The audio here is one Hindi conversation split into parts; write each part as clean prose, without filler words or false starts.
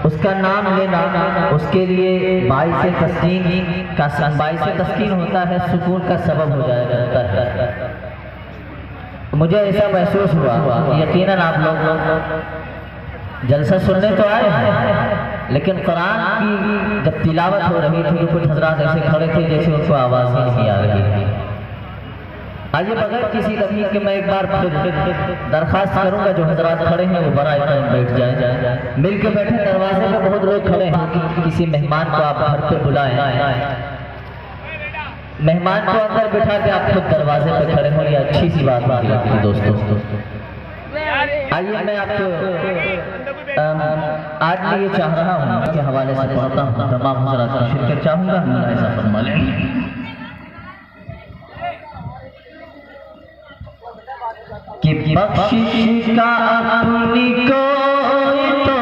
उसका नाम लेना उसके लिए बाइस तस्कीन होता है, सुकून का सबब हो जाता है। मुझे ऐसा महसूस हुआ, यकीनन आप लोग जलसा सुनने तो आए हैं, लेकिन कुरान की जब तिलावत हो रही थी तो कुछ हजरात ऐसे खड़े थे जैसे उनको आवाज़ ही नहीं आ रही थी। आइए बगैर किसी तकलीफ के मैं एक बार फिर दरखास्त करूंगा जो हजरात खड़े हैं वो बड़ा टाइम बैठ जाए। मिल के बैठे, दरवाजे पे बहुत लोग खड़े हैं, किसी मेहमान को आप घर पे बुलाएं, मेहमान को अंदर बिठा के आप खुद दरवाजे पे खड़े हो, ये अच्छी सी बात लगती है दोस्तों। आइए मैं आपको आज मैं ये चाह रहा हूँ के हवाले से पढ़ता हूँ, तमाम हजरात की शिरकत चाहूँगा, ऐसा फरमा लें। कि बख्शिश का अपनी कोई तो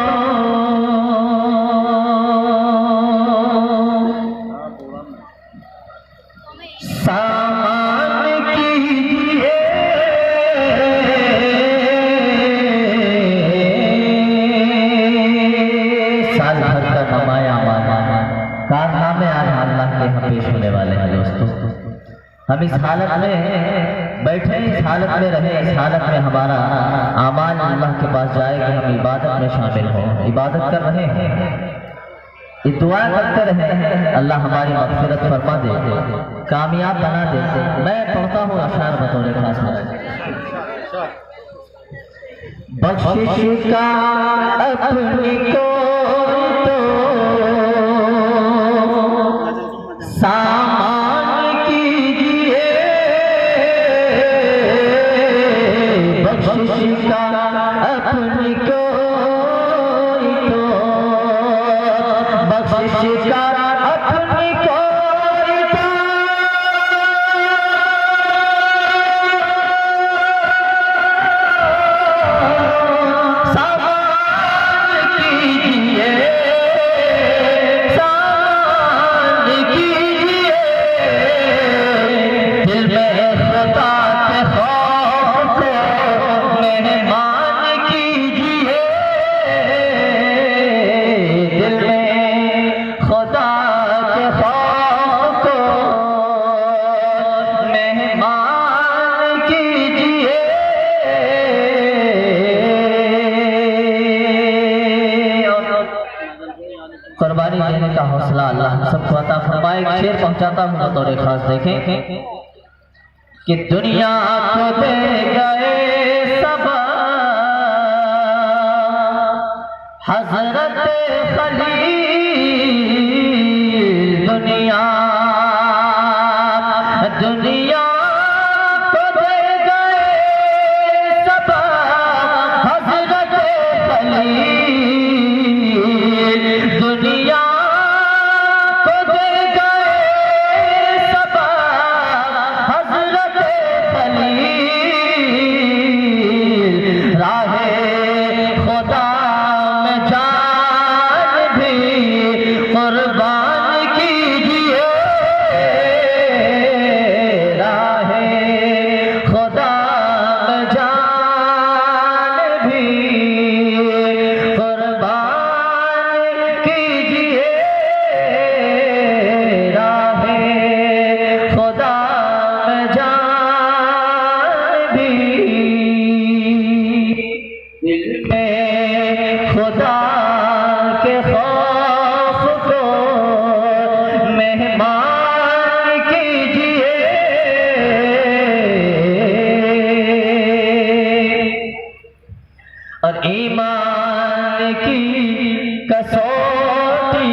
सामान कीजिए, साल भर का नमाया कारनामे आज अल्लाह के यहाँ पेश होने वाले हैं दोस्तों। हम इस हालत में बैठे, इस हालत में रहे, इस हालत में हमारा आमाल अल्लाह के पास जाए कि हम इबादत में शामिल हों। इबादत कर रहे हैं, दुआ करते रहे, अल्लाह हमारी मग़फ़िरत फरमा दे, कामयाब बना दे। मैं पढ़ता हूँ अशार बतौर खास बख्शिश का अपनी को तो सामान कीजिए, बख्शिश का अपनी कोई तो, बख्शिश का अपनी कोई तो, सामान कीजिए, सामान कीजिए, दिल में खुदा के खौफ को मेहमान कीजिए, दिल में खुदा के खौफ को मेहमान कीजिए। कुर्बानी देने का हौसला अल्लाह सबको अता फरमाए। एक शेर पहुंचाता हूँ बतौर खास, देखें कि दुनिया को दे गए सब हजरत खलील, दुनिया दुनिया को दे गए सब हजरत खलील, दुनिया को दे गए सब हजरत खलील, राहे खुदा में जान भी कुर्बान कीजिए, राहे खुदा में जान भी कुर्बान कीजिए, राहे खुदा में जान भी, दिल में खुदा के खौफ को मेहमान कीजिए, और ईमान की कसौटी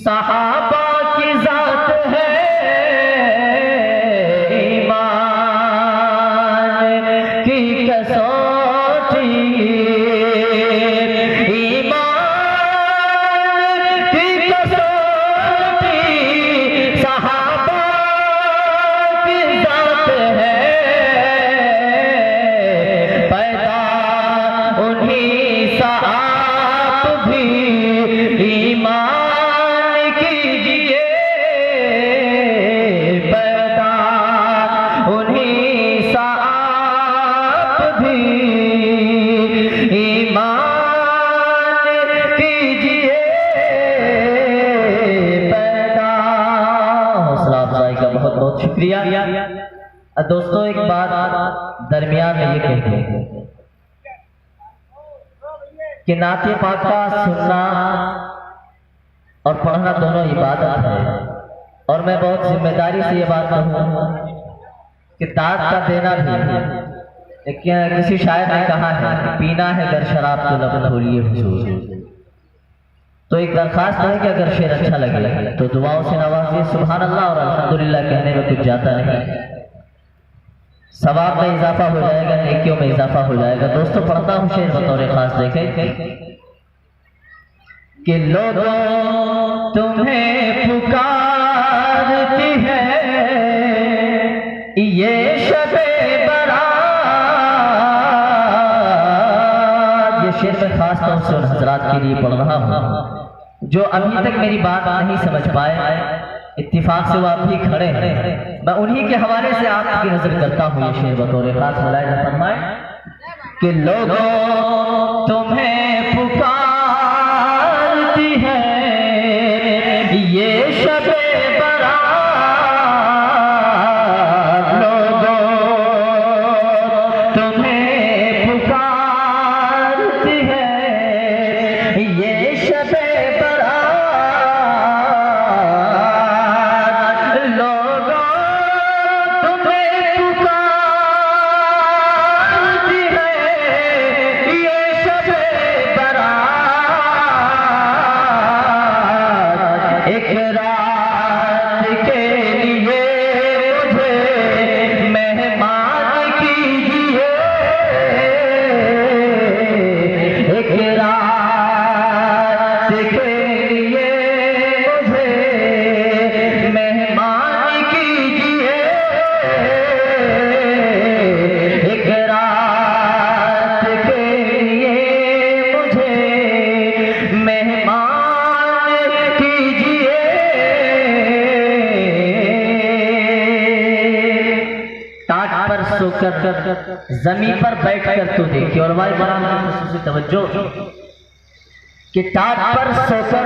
सहाबा की जात है, ईमान की कसौटी, ईमान की कसौटी सहाबा की जात है, पैदा उन्हीं सा आप भी शुक्रिया। दोस्तों एक बात दरमियान में ये कहते हैं कि नाते पाक का सुनना और पढ़ना दोनों इबादत है, और मैं बहुत जिम्मेदारी से ये बात कहूँ कि दाद का देना भी, किसी शायर ने कहा है पीना है अगर शराब तो लब खोलिए हुजूर। तो एक दरखास्त है कि अगर शेर अच्छा लगे तो दुआओं से नवाजिए। सुभान अल्लाह और अल्हम्दुलिल्लाह कहने में कुछ जाता नहीं, सवाब में इजाफा हो जाएगा, नेकियों में इजाफा हो जाएगा। दोस्तों पढ़ता हूँ शेर बतौर खास, देखें कि लोगों तुम्हें पुकारती है ये शबे बरात। ये शेर में खास तौर से उन हजरात के लिए पढ़ रहा हूँ जो अभी तक मेरी बात नहीं समझ पाए, इत्तिफाक से वो आप भी खड़े हैं। मैं उन्हीं के हवाले से आपकी नजर करता हूँ ये शेर बतौर खास। मुलाहिजा फरमाए कि लोगों तुम्हें पुकारती है ये शबे बरात। लोगों तुम्हें पुकारती है ये शबे जमीन पर बैठ कर तो देखिए, और हमारे बड़ा खसूसी तवज्जो कि टाट पर सोकर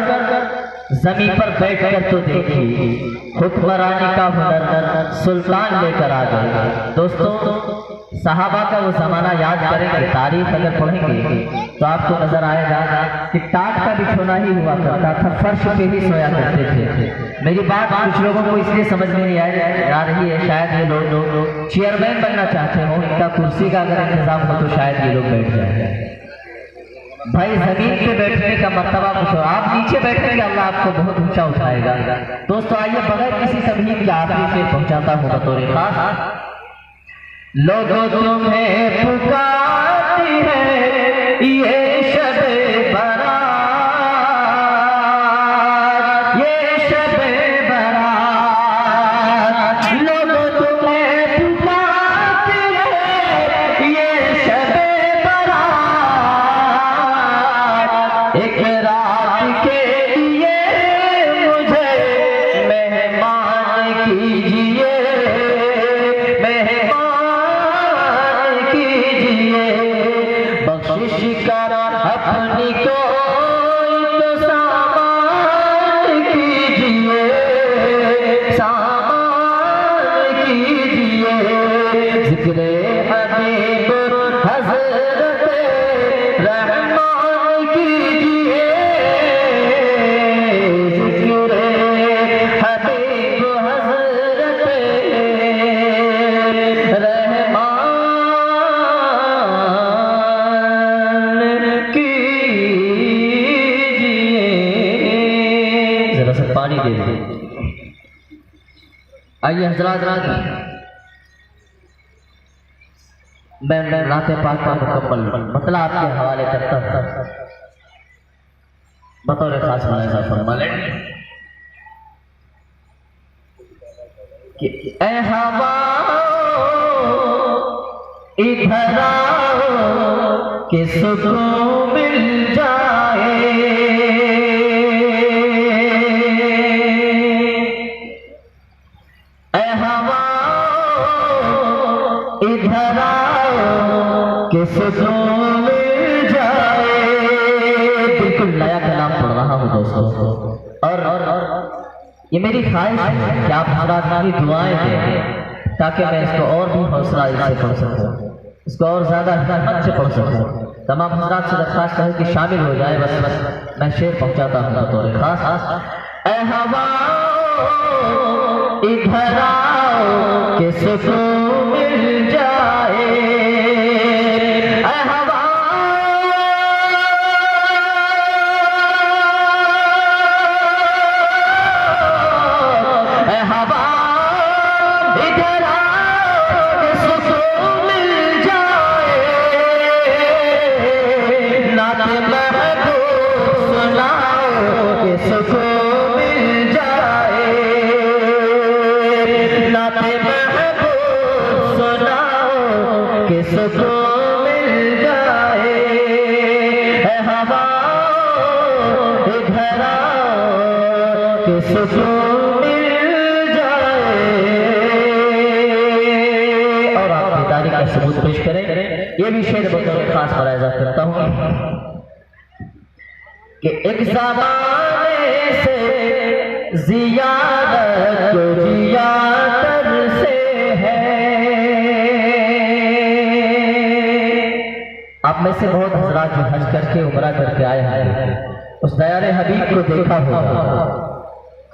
जमीन पर बैठ कर तो देखिए हुक्मरानी का हुनर सुल्तान लेकर आ गए। दोस्तों सहाबा का वो जमाना याद करेंगे, तारीख अगर पढ़ेंगे तो आपको नजर आएगा कि टाट का बिछोना ही हुआ करता था, फर्श पे ही सोया करते थे। मेरी बात कुछ लोगों को इसलिए समझ में नहीं आ रही है, शायद ये लोग चेयरमैन बनना चाहते हो, इनका कुर्सी का अगर इंतजाम हो तो शायद ये लोग बैठ जाए। भाई जमीन पे बैठने का मर्तबा कुछ हो, आप नीचे बैठेंगे अल्लाह आपको बहुत ऊंचा उठाएगा। दोस्तों आइए बगैर किसी तमहीद के आखिरी शेर पहुंचाता हूँ बतौर खास। लोगों तुम्हें पुकारती है ये शबे बरात, ये शबे बरात। लोगों तुम्हें पुकारती है ये शबे बरात। एक रात के लिए मुझे मेहमान कीजिए, बख्शिश कर अपनी को तो सामान कीजिए, सामान कीजिए। जिक्रे हबीब हज़रत रहमान कीजिए, जिक्रे हबीब हज़रत रहमान पानी दे दे। आइए हजरात मैं नाते पाक का मुकम्मल मतलब आपके हवाले करता हूँ बतौर खास। मुलाहिजा फरमाएं कि ऐ हवा इधर आओ कि सुकून मिल जाए, इधर आओ कि सुकून मिल जाए। बिल्कुल नया कलाम पढ़ रहा हूँ दोस्तों, और ये मेरी ख्वाहिश है कि आप हजरात की दुआएं दें ताकि मैं इसको और भी हौसला से पढ़ सकूं, इसको और ज़्यादा हिम्मत से पढ़ सकूं। तमाम हजरात से दरख्वास्त है कि शामिल हो जाए। बस मैं शेर पहुंचाता हूँ बतौर खास। ऐ हवाओ इधर आओ कि सुकून मिल जाए, ऐ हवा इधर आओ कि सुकून मिल जाए, नाते महबूब सुनाओ कि सुकून मिल जाए, नाते महबूब सुनाओ कि सुकून मिल जाए, ऐ हवा इधर आओ कि सुकून मिल जाए। और आप बेदारी का सबूत पेश करें। ये भी शेर बतौर खास मुलाहिजा करता हूँ कि एक ज़माने से ज़ियारत को ज़ियारत से है। आप में से बहुत हजरात जो हज करके उम्रा करके आए हैं उस दयारे हबीब को देखा होगा।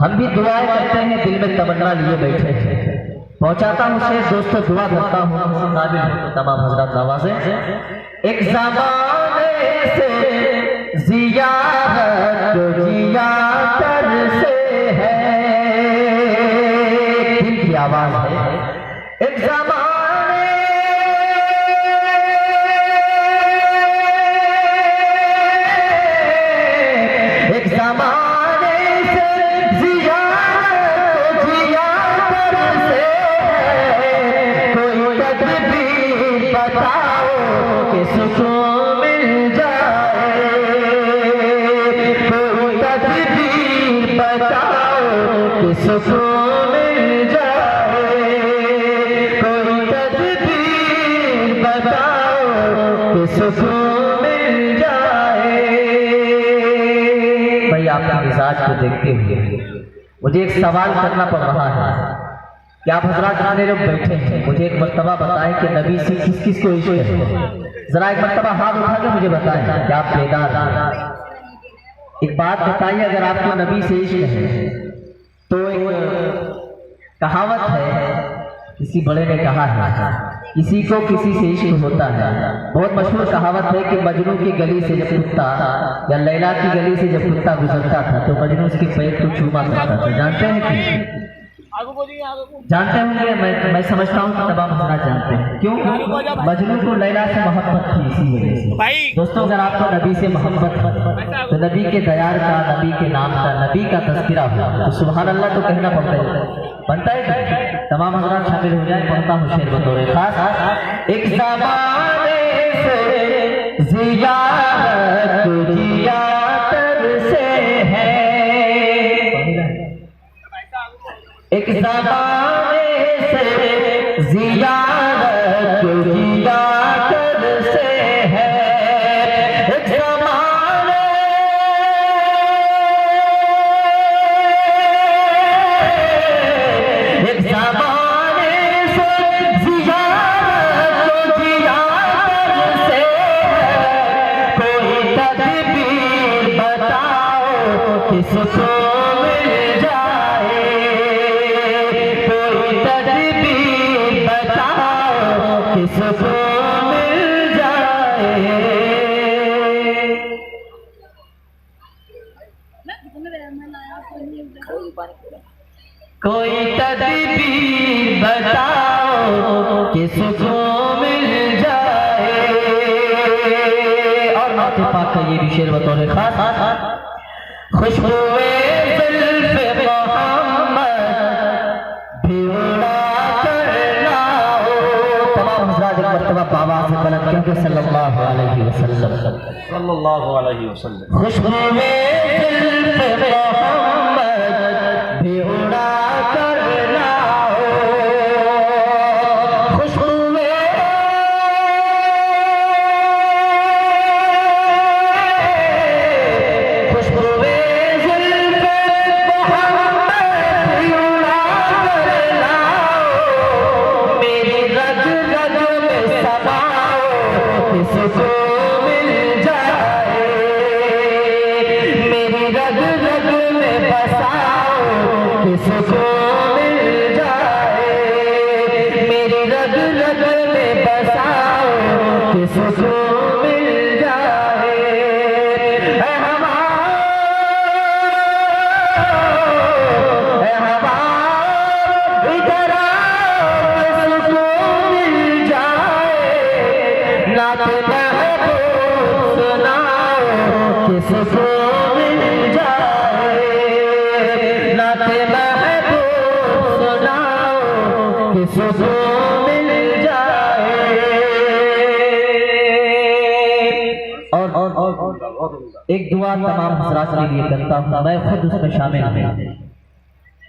हम भी दुआएं करते हैं, दिल में तमन्ना लिए बैठे हैं। पहुंचाता हूँ शेर दोस्तों, दुआ करता हूँ काबिल हो तो तमाम हजरात नवाज़ें। एक ज़माने से ज़ियारत को ज़ियारत से है, दिल की आवाज है। एक ज़माने एक ज़माने से ज़ियारत को ज़ियारत से है, कोई तदबीर बताओ कि सुकून मिल जाए, कोई तदबीर बताओ कि सुकून मिल जाए, कोई तदबीर बताओ कि सुकून मिल जाए। भाई आपके मिजाज को देखते हुए मुझे एक सवाल करना पड़ रहा है कि आप हजरात जितने लोग बैठे हैं मुझे एक मर्तबा बताएं कि नबी से किस किस को इश्क है। जरा एक मर्तबा हाथ उठा के मुझे बताएं कि आप बेदार हैं। एक बात बताइए, अगर आपको नबी से इश्क है तो एक कहावत है, किसी बड़े ने कहा है किसी को किसी से इश्क होता है। बहुत मशहूर कहावत है कि मजनू की गली से जब कुत्ता या लैला की गली से जब कुत्ता गुजरता था तो मजनू उसके पैर को चूमा करता था। जानते हैं कि जानते होंगे, मैं समझता हूँ कि तमाम हजरात जानते हैं। क्यों? मजनू को लैला से मोहब्बत थी इसी वजह से। दोस्तों अगर आपको नबी से मोहब्बत है तो नबी के दयार का, नबी के नाम का, नबी का तज़किरा हो तो सुभान अल्लाह तो कहना बनता है। तमाम हजरात शामिल हो जाए। पढ़ता हूँ शेर बतौर खास। एक ज़माने से ज़ियारत को ज़ियारत से है, एक ज़माने से ज़ियारत को ज़ियारत से है, एक ज़माने एक ज़माने से ज़ियारत को ज़ियारत से है, कोई तदबीर बताओ कि सुकून मिल जाए, तदबीर बताओ कि सुकून मिल जाए। कोई तदबीर बताओ कि सुकून मिल जाए। और नाते पाक का ये भी शेर बतौर खास। खुशबुए ज़ुल्फ़े मोहम्मद भी उड़ा करना हो। तमाम हज़रात एक मर्तबा बाबा से बुलंद करके सल्लल्लाहु अलैहि वसल्लम, सल्लल्लाहु अलैहि वसल्लम। खुशबुए ज़ुल्फ़े मोहम्मद भी उड़ा करना हो, खुशबुए खुशबुए ज़ुल्फ़े मोहम्मद किसको मिल जाए, मेरी रग रग में बसाओ किसको मिल जाए। ऐ हवा इधर आओ किसको मिल जाए, नात महबूब सुनाओ किसको मिल जाए, नात महबूब सुनाओ किसको मिल जाए। और एक दुआ तमाम हजरात के लिए करता हूँ, मैं खुद उसमें शामिल हूँ।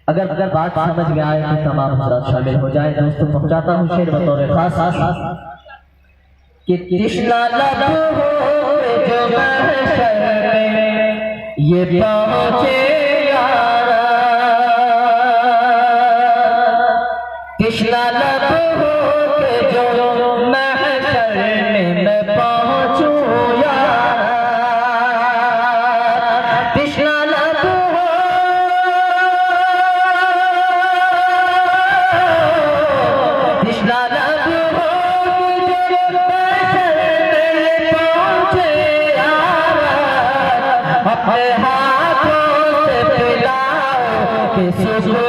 अगर बात समझ में आए तो तमाम हजरात शामिल हो जाए। दोस्तों पहुंचाता हूँ शेर बतौर खास कि कृष्णा लब हो जो महशर में ये पहुंचे यारा, कृष्णा लब हो के जो महशर में मैं पहुंचूं यारा, कृष्णा लब हो कृष्णा लब हो जो महशर में पहुंचे यारा, अपने हाथों से पिलाओ किसको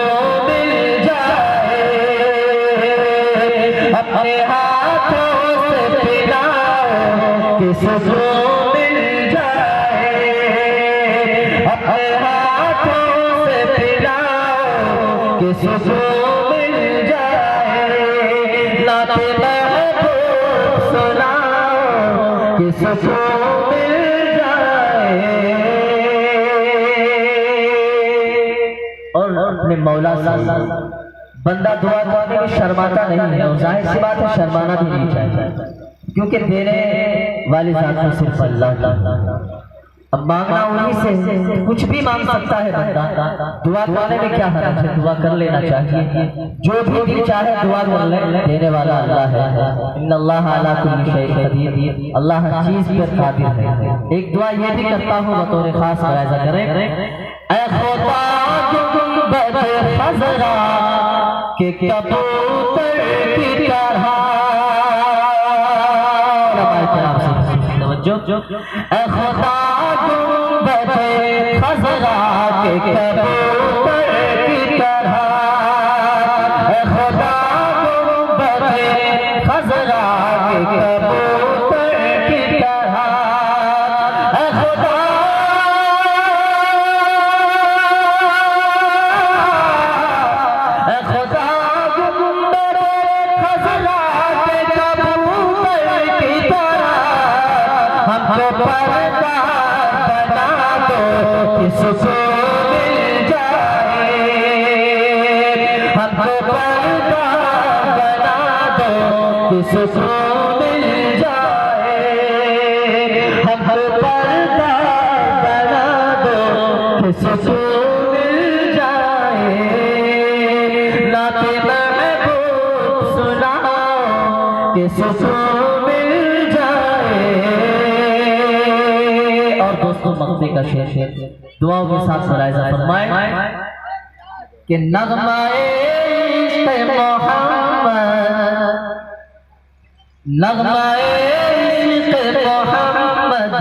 मिल जाए, अपने हाथों से पिलाओ किसको मिल जाए, अपने हाथों से पिलाओ किसको मिल जाए, नाते महबूब सुनाओ किसको मिल जाए। और अपने मौला से बंदा दुआ करने में शर्माता नहीं है, और जाहिर सी बात है शर्माना भी नहीं चाहिए, क्योंकि देने वाली जात तो सिर्फ अल्लाह। अब मांगना उन्हीं से, कुछ भी मांग सकता है बंदा, दुआ करने में क्या हर्ज है, दुआ कर लेना चाहिए। जो भी दिल चाहे दुआ कर ले, देने वाला अल्लाह है। इन्नल्लाह अला कुल्ली शैइन कदीर, अल्लाह हर चीज पर कादिर है। एक दुआ ये भी करता हूँ बतौर खास, मुलाहिजा करें। ऐ खुदा गुंबद खज़रा के कबूतर की तरह, ऐ खुदा गुंबद खज़रा के कबूतर की तरह, ऐ खुदा गुंबद खज़रा के कबूतर की तरह, ऐ खुदा खुदा गुंबद खज़रा के कबूतर की तरह, हमको पर्दा बना दो किसको मिल जाए, हमको पर्दा बना दो किसको मिल जाए, हमको पर्दा बना दो किसको मिल जाए, नाते महबूब सुनाओ किसको मिल जाए। और दोस्तों मक्ते का शेर दुआओं के साथ मुलाहिजा फरमाएं कि नग़्मा-ए इश्क़ मोहम्मद, नग़्मा-ए इश्क़ मोहम्मद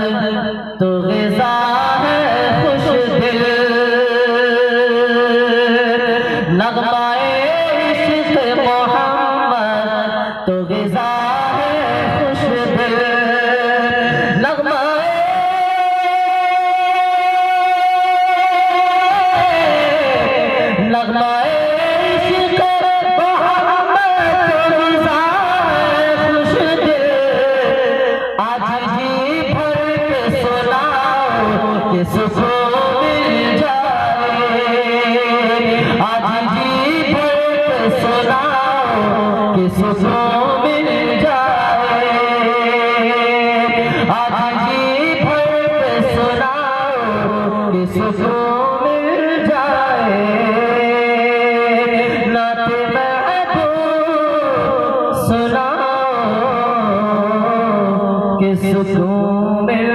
तो ग़िज़ा है खुश दिल, नग़्मा-ए इश्क़ मोहम्मद तो ग़िज़ा है खुश दिल, नग़्मा-ए नग़्मा-ए इश्क़ मोहम्मद तो ग़िज़ा है खुश दिल, आज जी भर के सुनाओ किसको मिल जाए, आज जी भर के सुनाओ किसको मिल जाए, आज जी भर के सुनाओ किसको मिल जाए, नाते महबूब सुनाओ किसको मिल